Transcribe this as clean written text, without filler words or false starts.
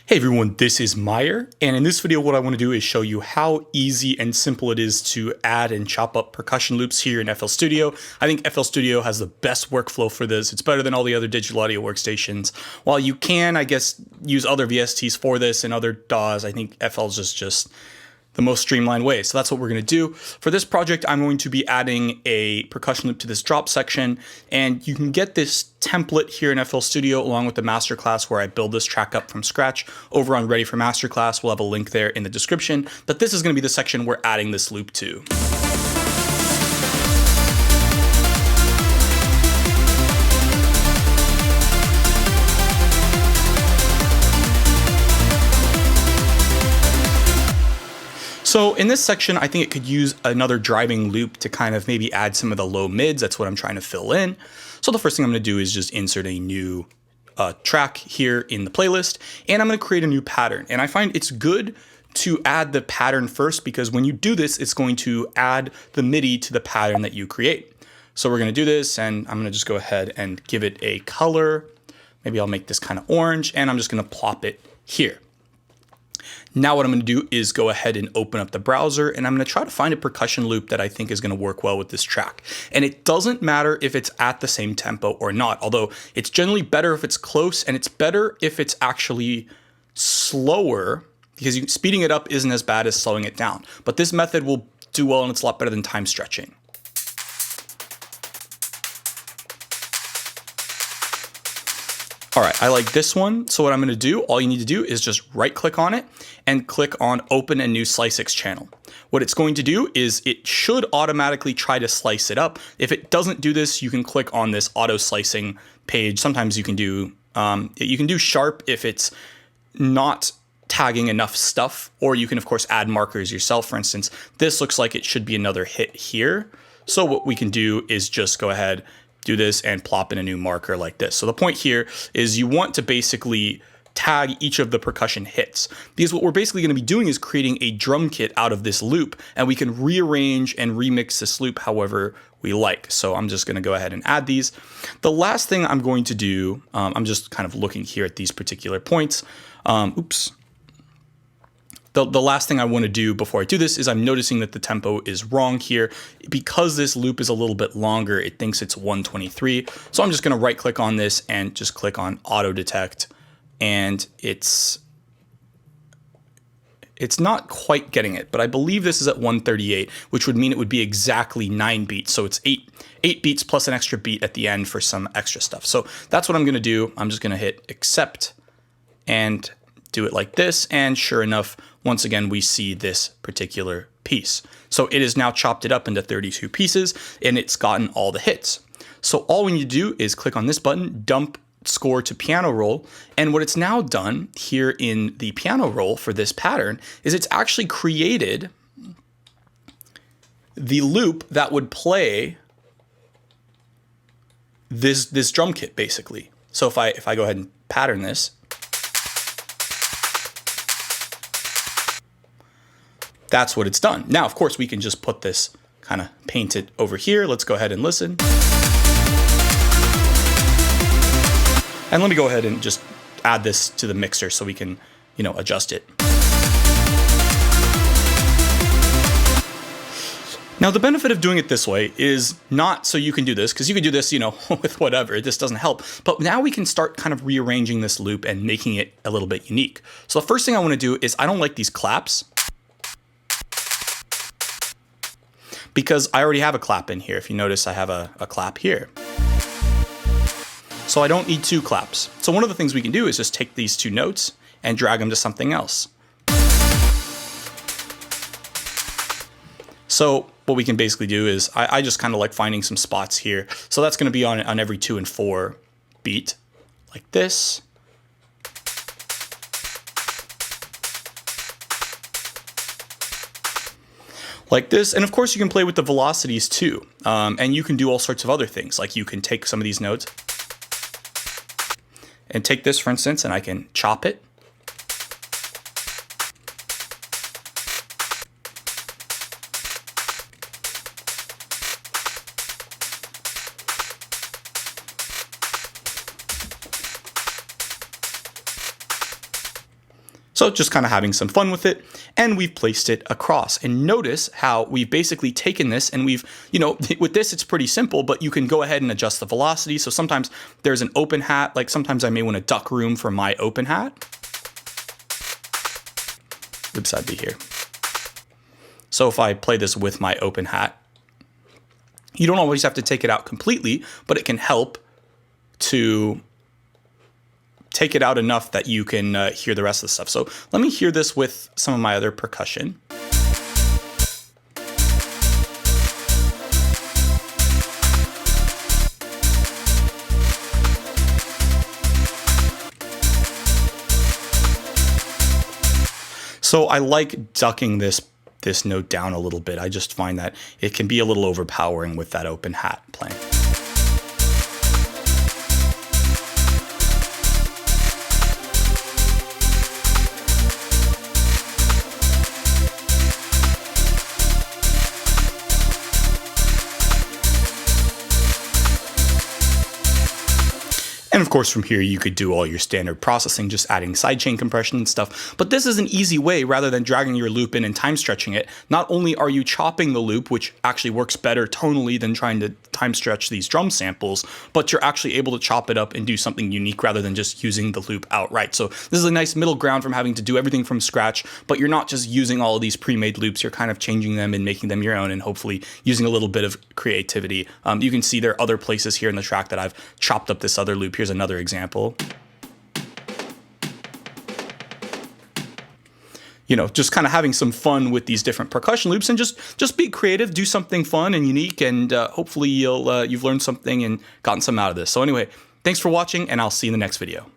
Hey everyone, this is Meyer, and in this video what I want to do is show you how easy and simple it is to add and chop up percussion loops here in FL Studio. I think FL Studio has the best workflow for this. It's better than all the other digital audio workstations. While you can, I guess, use other VSTs for this and other DAWs, I think FL is just the most streamlined way. So that's what we're going to do. For this project, I'm going to be adding a percussion loop to this drop section, and you can get this template here in FL Studio along with the masterclass where I build this track up from scratch over on Ready for Masterclass. We'll have a link there in the description, but this is going to be the section we're adding this loop to. So in this section, I think it could use another driving loop to kind of maybe add some of the low mids. That's what I'm trying to fill in. So the first thing I'm going to do is just insert a new track here in the playlist, and I'm going to create a new pattern. And I find it's good to add the pattern first because when you do this, it's going to add the MIDI to the pattern that you create. So we're going to do this, and I'm going to just go ahead and give it a color. Maybe I'll make this kind of orange, and I'm just going to plop it here. Now what I'm going to do is go ahead and open up the browser, and I'm going to try to find a percussion loop that I think is going to work well with this track. And it doesn't matter if it's at the same tempo or not, although it's generally better if it's close, and it's better if it's actually slower because speeding it up isn't as bad as slowing it down. But this method will do well, and it's a lot better than time stretching. All right, I like this one. So what I'm going to do, all you need to do is just right click on it and click on open a new SliceX channel. What it's going to do is it should automatically try to slice it up. If it doesn't do this, you can click on this auto slicing page. Sometimes you can do sharp if it's not tagging enough stuff, or you can of course add markers yourself. For instance, this looks like it should be another hit here. So what we can do is just go ahead, do this and plop in a new marker like this. So the point here is you want to basically tag each of the percussion hits, because what we're basically going to be doing is creating a drum kit out of this loop, and we can rearrange and remix this loop however we like. So I'm just going to go ahead and add these. The last thing I'm going to do, I'm just kind of looking here at these particular points. The last thing I want to do before I do this is I'm noticing that the tempo is wrong here. Because this loop is a little bit longer, it thinks it's 123. So I'm just going to right click on this and just click on auto detect. And it's not quite getting it, but I believe this is at 138, which would mean it would be exactly 9 beats. So it's eight beats plus an extra beat at the end for some extra stuff. So that's what I'm going to do. I'm just going to hit accept and do it like this, and sure enough, once again, we see this particular piece. So it is now chopped it up into 32 pieces, and it's gotten all the hits. So all we need to do is click on this button, dump score to piano roll, and what it's now done here in the piano roll for this pattern is it's actually created the loop that would play this drum kit, basically. So if I go ahead and pattern this, that's what it's done. Now, of course, we can just put this, kind of paint it over here. Let's go ahead and listen. And let me go ahead and just add this to the mixer so we can, adjust it. Now, the benefit of doing it this way is not so you can do this, because you can do this, with whatever. This doesn't help. But now we can start kind of rearranging this loop and making it a little bit unique. So the first thing I want to do is I don't like these claps, because I already have a clap in here. If you notice, I have a clap here. So I don't need two claps. So one of the things we can do is just take these two notes and drag them to something else. So what we can basically do is, I just kind of like finding some spots here. So that's going to be on every 2 and 4 beat, like this. Like this, and of course you can play with the velocities too, and you can do all sorts of other things. Like you can take some of these notes and take this, for instance, and I can chop it. So just kind of having some fun with it, and we've placed it across. And notice how we've basically taken this and we've, with this it's pretty simple, but you can go ahead and adjust the velocity. So sometimes there's an open hat, like sometimes I may want to duck room for my open hat. Oops, I'd be here. So if I play this with my open hat, you don't always have to take it out completely, but it can help to take it out enough that you can hear the rest of the stuff. So let me hear this with some of my other percussion. So I like ducking this note down a little bit. I just find that it can be a little overpowering with that open hat playing. And of course, from here, you could do all your standard processing, just adding sidechain compression and stuff. But this is an easy way, rather than dragging your loop in and time stretching it. Not only are you chopping the loop, which actually works better tonally than trying to time stretch these drum samples, but you're actually able to chop it up and do something unique rather than just using the loop outright. So this is a nice middle ground from having to do everything from scratch, but you're not just using all of these pre-made loops. You're kind of changing them and making them your own, and hopefully using a little bit of creativity. You can see there are other places here in the track that I've chopped up this other loop. Here's another example. Just kind of having some fun with these different percussion loops, and just be creative, do something fun and unique, and hopefully you've learned something and gotten some out of this. So anyway, thanks for watching, and I'll see you in the next video.